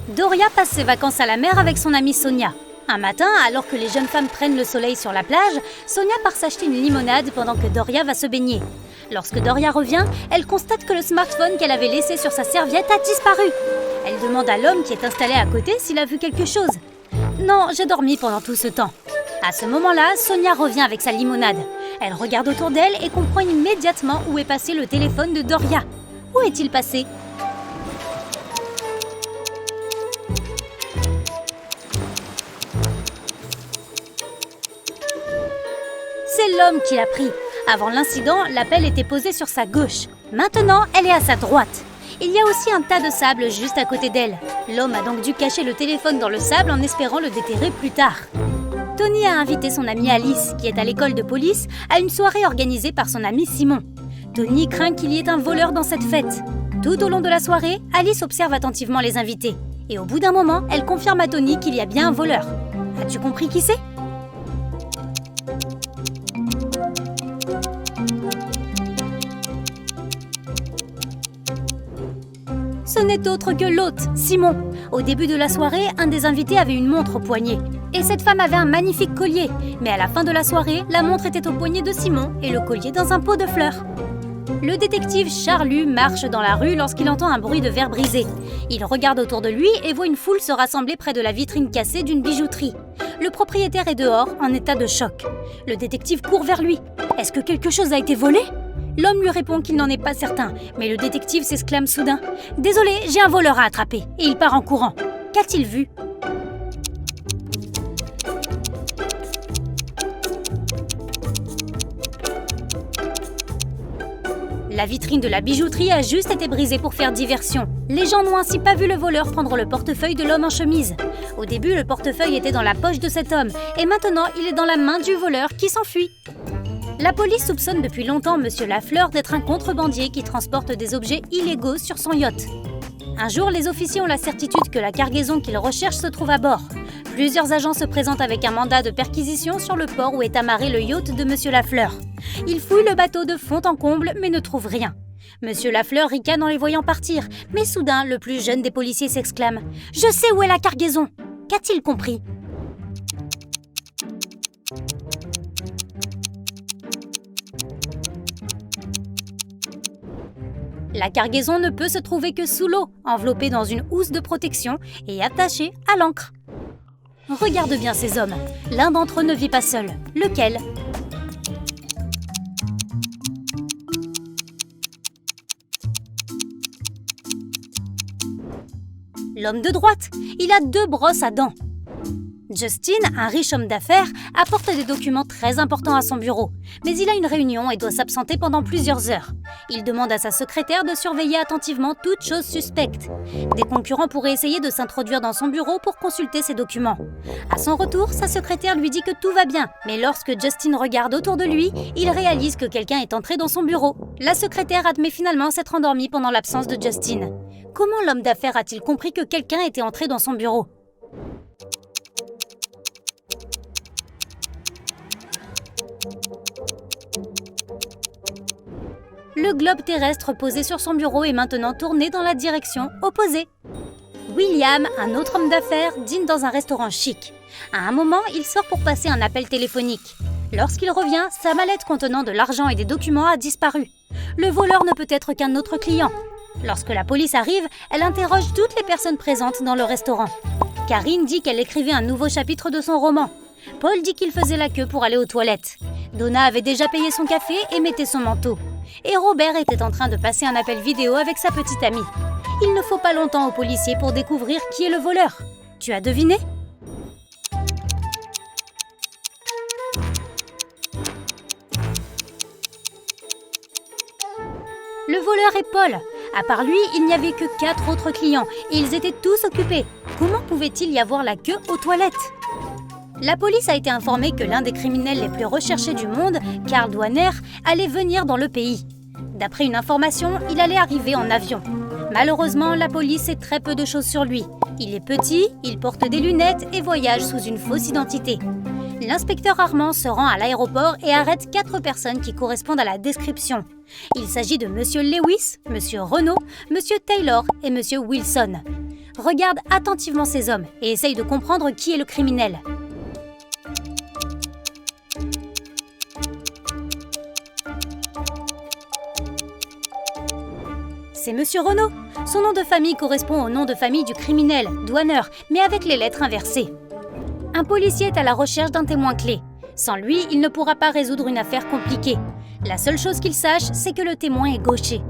Doria passe ses vacances à la mer avec son amie Sonia. Un matin, alors que les jeunes femmes prennent le soleil sur la plage, Sonia part s'acheter une limonade pendant que Doria va se baigner. Lorsque Doria revient, elle constate que le smartphone qu'elle avait laissé sur sa serviette a disparu. Elle demande à l'homme qui est installé à côté s'il a vu quelque chose. « Non, j'ai dormi pendant tout ce temps. » À ce moment-là, Sonia revient avec sa limonade. Elle regarde autour d'elle et comprend immédiatement où est passé le téléphone de Doria. Où est-il passé ? C'est l'homme qui l'a pris. Avant l'incident, l'appel était posé sur sa gauche. Maintenant, elle est à sa droite. Il y a aussi un tas de sable juste à côté d'elle. L'homme a donc dû cacher le téléphone dans le sable en espérant le déterrer plus tard. Tony a invité son amie Alice, qui est à l'école de police, à une soirée organisée par son ami Simon. Tony craint qu'il y ait un voleur dans cette fête. Tout au long de la soirée, Alice observe attentivement les invités. Et au bout d'un moment, elle confirme à Tony qu'il y a bien un voleur. As-tu compris qui c'est ? Ce n'est autre que l'hôte, Simon. Au début de la soirée, un des invités avait une montre au poignet. Et cette femme avait un magnifique collier. Mais à la fin de la soirée, la montre était au poignet de Simon et le collier dans un pot de fleurs. Le détective Charlu marche dans la rue lorsqu'il entend un bruit de verre brisé. Il regarde autour de lui et voit une foule se rassembler près de la vitrine cassée d'une bijouterie. Le propriétaire est dehors, en état de choc. Le détective court vers lui. « Est-ce que quelque chose a été volé ?» L'homme lui répond qu'il n'en est pas certain, mais le détective s'exclame soudain « Désolé, j'ai un voleur à attraper !» et il part en courant. Qu'a-t-il vu ? La vitrine de la bijouterie a juste été brisée pour faire diversion. Les gens n'ont ainsi pas vu le voleur prendre le portefeuille de l'homme en chemise. Au début, le portefeuille était dans la poche de cet homme, et maintenant, il est dans la main du voleur qui s'enfuit. La police soupçonne depuis longtemps M. Lafleur d'être un contrebandier qui transporte des objets illégaux sur son yacht. Un jour, les officiers ont la certitude que la cargaison qu'ils recherchent se trouve à bord. Plusieurs agents se présentent avec un mandat de perquisition sur le port où est amarré le yacht de M. Lafleur. Ils fouillent le bateau de fond en comble mais ne trouvent rien. M. Lafleur ricane en les voyant partir, mais soudain, le plus jeune des policiers s'exclame « Je sais où est la cargaison !» Qu'a-t-il compris ? La cargaison ne peut se trouver que sous l'eau, enveloppée dans une housse de protection et attachée à l'ancre. Regarde bien ces hommes. L'un d'entre eux ne vit pas seul. Lequel ? L'homme de droite. Il a 2 brosses à dents. Justin, un riche homme d'affaires, apporte des documents très importants à son bureau. Mais il a une réunion et doit s'absenter pendant plusieurs heures. Il demande à sa secrétaire de surveiller attentivement toute chose suspecte. Des concurrents pourraient essayer de s'introduire dans son bureau pour consulter ses documents. À son retour, sa secrétaire lui dit que tout va bien. Mais lorsque Justin regarde autour de lui, il réalise que quelqu'un est entré dans son bureau. La secrétaire admet finalement s'être endormie pendant l'absence de Justin. Comment l'homme d'affaires a-t-il compris que quelqu'un était entré dans son bureau ? Le globe terrestre posé sur son bureau est maintenant tourné dans la direction opposée. William, un autre homme d'affaires, dîne dans un restaurant chic. À un moment, il sort pour passer un appel téléphonique. Lorsqu'il revient, sa mallette contenant de l'argent et des documents a disparu. Le voleur ne peut être qu'un autre client. Lorsque la police arrive, elle interroge toutes les personnes présentes dans le restaurant. Karine dit qu'elle écrivait un nouveau chapitre de son roman. Paul dit qu'il faisait la queue pour aller aux toilettes. Donna avait déjà payé son café et mettait son manteau. Et Robert était en train de passer un appel vidéo avec sa petite amie. Il ne faut pas longtemps aux policiers pour découvrir qui est le voleur. Tu as deviné ? Le voleur est Paul. À part lui, il n'y avait que 4 autres clients et ils étaient tous occupés. Comment pouvait-il y avoir la queue aux toilettes ? La police a été informée que l'un des criminels les plus recherchés du monde, Karl Douaner, allait venir dans le pays. D'après une information, il allait arriver en avion. Malheureusement, la police sait très peu de choses sur lui. Il est petit, il porte des lunettes et voyage sous une fausse identité. L'inspecteur Armand se rend à l'aéroport et arrête 4 personnes qui correspondent à la description. Il s'agit de Monsieur Lewis, Monsieur Renault, Monsieur Taylor et Monsieur Wilson. Regarde attentivement ces hommes et essaye de comprendre qui est le criminel. C'est Monsieur Renaud. Son nom de famille correspond au nom de famille du criminel, douaneur, mais avec les lettres inversées. Un policier est à la recherche d'un témoin clé. Sans lui, il ne pourra pas résoudre une affaire compliquée. La seule chose qu'il sache, c'est que le témoin est gaucher.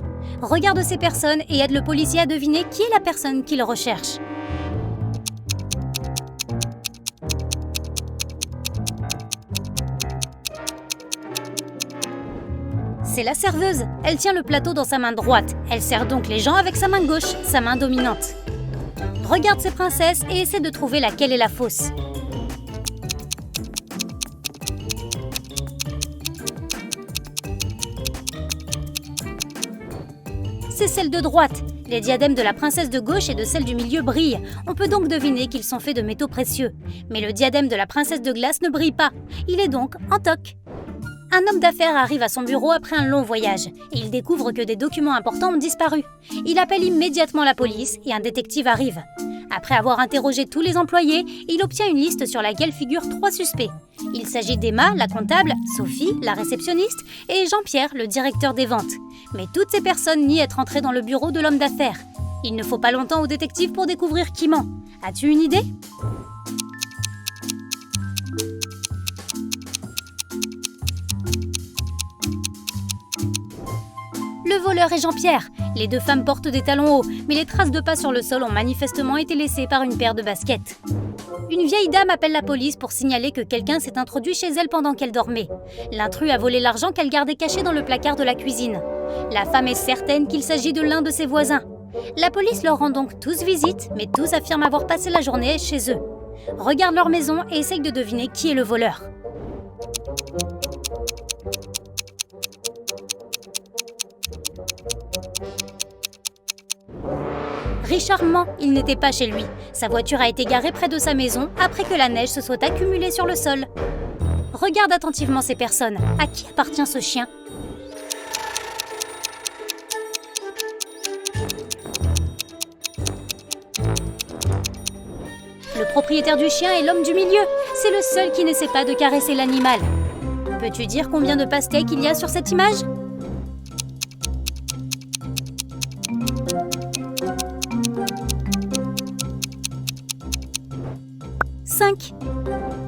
Regarde ces personnes et aide le policier à deviner qui est la personne qu'il recherche. C'est la serveuse. Elle tient le plateau dans sa main droite. Elle sert donc les gens avec sa main gauche, sa main dominante. Regarde ces princesses et essaie de trouver laquelle est la fausse. C'est celle de droite. Les diadèmes de la princesse de gauche et de celle du milieu brillent. On peut donc deviner qu'ils sont faits de métaux précieux. Mais le diadème de la princesse de glace ne brille pas. Il est donc en toc. Un homme d'affaires arrive à son bureau après un long voyage et il découvre que des documents importants ont disparu. Il appelle immédiatement la police et un détective arrive. Après avoir interrogé tous les employés, il obtient une liste sur laquelle figurent 3 suspects. Il s'agit d'Emma, la comptable, Sophie, la réceptionniste, et Jean-Pierre, le directeur des ventes. Mais toutes ces personnes nient être entrées dans le bureau de l'homme d'affaires. Il ne faut pas longtemps au détective pour découvrir qui ment. As-tu une idée ? Le voleur est Jean-Pierre. Les 2 femmes portent des talons hauts, mais les traces de pas sur le sol ont manifestement été laissées par une paire de baskets. Une vieille dame appelle la police pour signaler que quelqu'un s'est introduit chez elle pendant qu'elle dormait. L'intrus a volé l'argent qu'elle gardait caché dans le placard de la cuisine. La femme est certaine qu'il s'agit de l'un de ses voisins. La police leur rend donc tous visite, mais tous affirment avoir passé la journée chez eux. Regarde leur maison et essaye de deviner qui est le voleur. Richard ment, il n'était pas chez lui. Sa voiture a été garée près de sa maison après que la neige se soit accumulée sur le sol. Regarde attentivement ces personnes. À qui appartient ce chien ? Le propriétaire du chien est l'homme du milieu. C'est le seul qui n'essaie pas de caresser l'animal. Peux-tu dire combien de pastèques il y a sur cette image ? 5.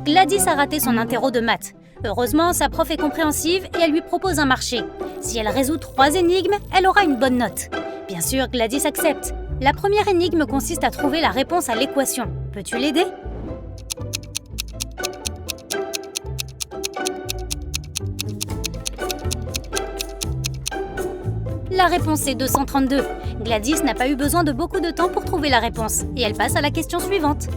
Gladys a raté son interro de maths. Heureusement, sa prof est compréhensive et elle lui propose un marché. Si elle résout 3 énigmes, elle aura une bonne note. Bien sûr, Gladys accepte. La première énigme consiste à trouver la réponse à l'équation. Peux-tu l'aider ? La réponse est 232. Gladys n'a pas eu besoin de beaucoup de temps pour trouver la réponse et elle passe à la question suivante.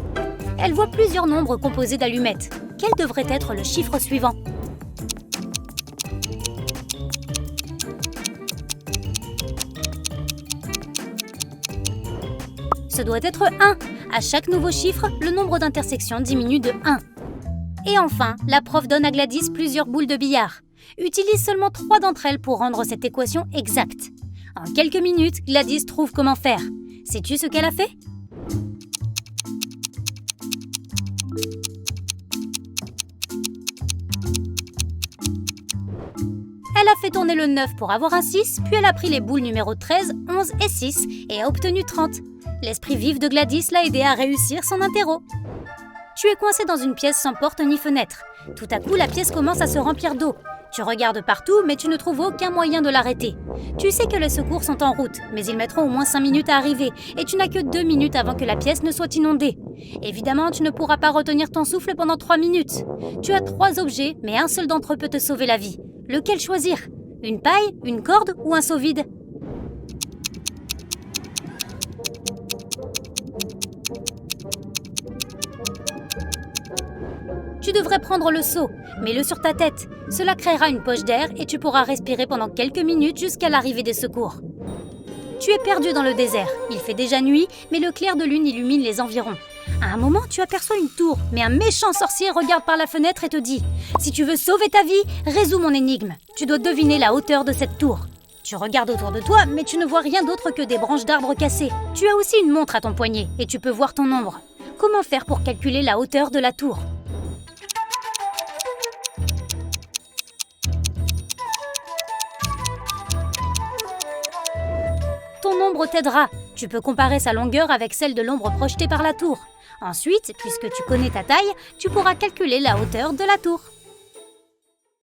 Elle voit plusieurs nombres composés d'allumettes. Quel devrait être le chiffre suivant ? Ce doit être 1. À chaque nouveau chiffre, le nombre d'intersections diminue de 1. Et enfin, la prof donne à Gladys plusieurs boules de billard. Utilise seulement 3 d'entre elles pour rendre cette équation exacte. En quelques minutes, Gladys trouve comment faire. Sais-tu ce qu'elle a fait ? Elle a fait tourner le 9 pour avoir un 6, puis elle a pris les boules numéro 13, 11 et 6 et a obtenu 30. L'esprit vif de Gladys l'a aidé à réussir son interro. Tu es coincé dans une pièce sans porte ni fenêtre. Tout à coup, la pièce commence à se remplir d'eau. Tu regardes partout, mais tu ne trouves aucun moyen de l'arrêter. Tu sais que les secours sont en route, mais ils mettront au moins 5 minutes à arriver, et tu n'as que 2 minutes avant que la pièce ne soit inondée. Évidemment, tu ne pourras pas retenir ton souffle pendant 3 minutes. Tu as 3 objets, mais un seul d'entre eux peut te sauver la vie. Lequel choisir ? Une paille, une corde ou un seau vide ? Tu devrais prendre le seau, mets-le sur ta tête. Cela créera une poche d'air et tu pourras respirer pendant quelques minutes jusqu'à l'arrivée des secours. Tu es perdu dans le désert. Il fait déjà nuit, mais le clair de lune illumine les environs. À un moment, tu aperçois une tour, mais un méchant sorcier regarde par la fenêtre et te dit « Si tu veux sauver ta vie, résous mon énigme. Tu dois deviner la hauteur de cette tour. » Tu regardes autour de toi, mais tu ne vois rien d'autre que des branches d'arbres cassés. Tu as aussi une montre à ton poignet et tu peux voir ton ombre. Comment faire pour calculer la hauteur de la tour? Ton ombre t'aidera. Tu peux comparer sa longueur avec celle de l'ombre projetée par la tour. Ensuite, puisque tu connais ta taille, tu pourras calculer la hauteur de la tour.